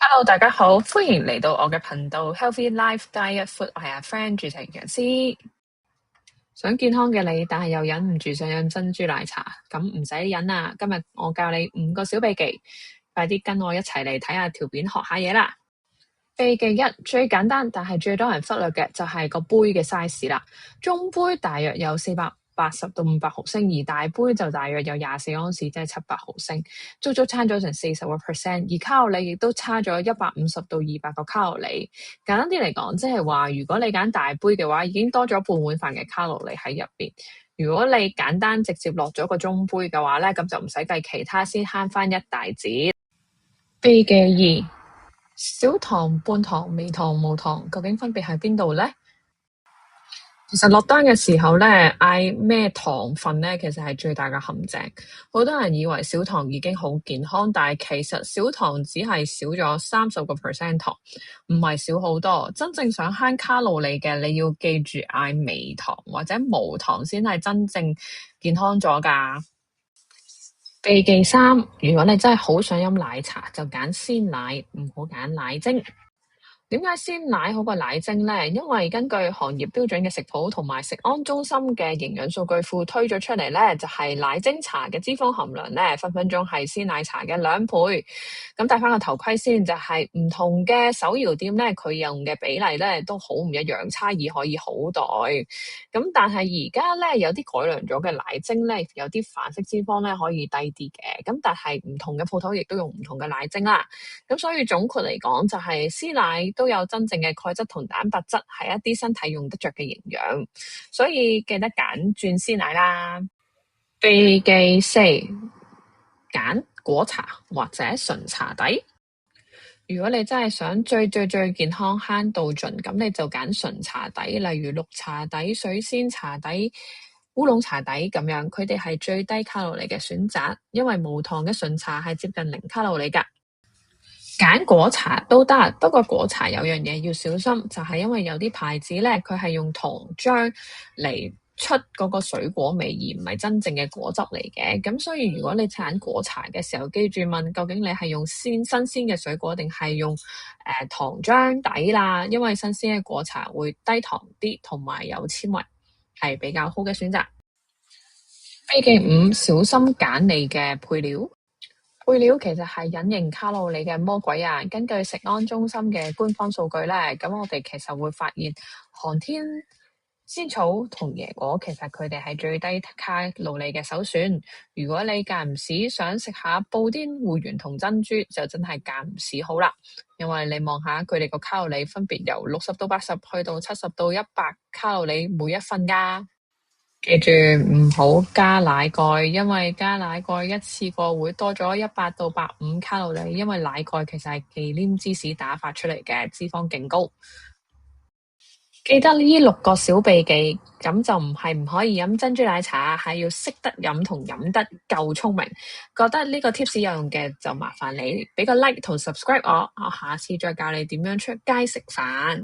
Hello，大家好，歡迎嚟到我嘅頻道 Healthy Life Diet Food，我係阿 Friend 主持人楊思。想健康嘅你，但係又忍唔住想飲珍珠奶茶，咁唔使忍啦！今日我教你5個小秘技，快啲跟我一齊嚟睇下條片學下嘢啦！秘技一，最簡單但係最多人忽略嘅就係個杯嘅 size 啦。中杯大約有480到500毫升，而大杯就大約有24盎司，即係700毫升，足足差咗成40%，而卡路里亦都差咗150到200個卡路里。簡單啲嚟講，即係話如果你揀大杯嘅話，已經多咗半碗飯嘅卡路里喺入邊。如果你簡單直接落咗個中杯嘅話咧，咁就唔使計其他，先慳翻一大截。秘技二，少糖、半糖、微糖、無糖，究竟分別喺邊度呢？其實落單嘅時候咧，嗌咩糖分咧，其實係最大嘅陷阱。好多人以為少糖已經好健康，但係其實少糖只係少咗30%糖，唔係少好多。真正想慳卡路里嘅，你要記住嗌微糖或者無糖先係真正健康咗㗎。秘技三，如果你真係好想飲奶茶，就揀鮮奶，唔好揀奶精。點解鮮奶好過奶精呢？因為根據行業標準嘅食譜同埋食安中心嘅營養數據庫推咗出嚟呢，就係奶精茶嘅脂肪含量呢，分分鐘係鮮奶茶嘅2倍。咁戴翻個頭盔先，就係唔同嘅手搖店呢，佢用嘅比例呢都好唔一樣，差異可以好大。咁但係而家呢，有啲改良咗嘅奶精呢，有啲反式脂肪呢可以低啲嘅。咁但係唔同嘅鋪頭亦都用唔同嘅奶精啦。咁所以總括嚟講，就係鮮奶都有真正嘅鈣質同蛋白質，係一啲身體用得着嘅營養，所以記得揀轉鮮奶啦。秘技四，揀果茶或者純茶底。如果你真係想最健康慳到盡，咁你就揀純茶底，例如綠茶底、水仙茶底、烏龍茶底咁樣，佢哋係最低卡路里嘅選擇，因為無糖嘅純茶係接近0卡路里㗎。揀果茶都得，不過果茶有樣嘢要小心，就係因為有啲牌子咧，佢係用糖漿嚟出嗰個水果味，而唔係真正嘅果汁嚟嘅。咁所以如果你揀果茶嘅時候，記住問究竟你係用新鮮嘅水果定係用糖漿底啦，因為新鮮嘅果茶會低糖啲，同埋有纖維，係比較好嘅選擇。秘技五，小心揀你嘅配料。配料其實係隱形卡路里嘅魔鬼啊！根據食安中心嘅官方數據咧，咁我哋其實會發現寒天、仙草同椰果其實佢哋係最低卡路里嘅首選。如果你間唔時想食下布甸、芋圓同珍珠，就真係間唔時好啦。因為你望下佢哋個卡路里分別由60到80去到70到100卡路里每一份㗎。記住唔好加奶蓋，因為加奶蓋一次過會多咗100到150卡路里，因為奶蓋其實係忌廉芝士打發出嚟嘅，脂肪勁高。記得呢6個小秘技，咁就唔係唔可以飲珍珠奶茶，係要識得飲同飲得夠聰明。覺得呢個 tips 有用嘅，就麻煩你俾個 like 同 subscribe我下次再教你點樣出街食飯。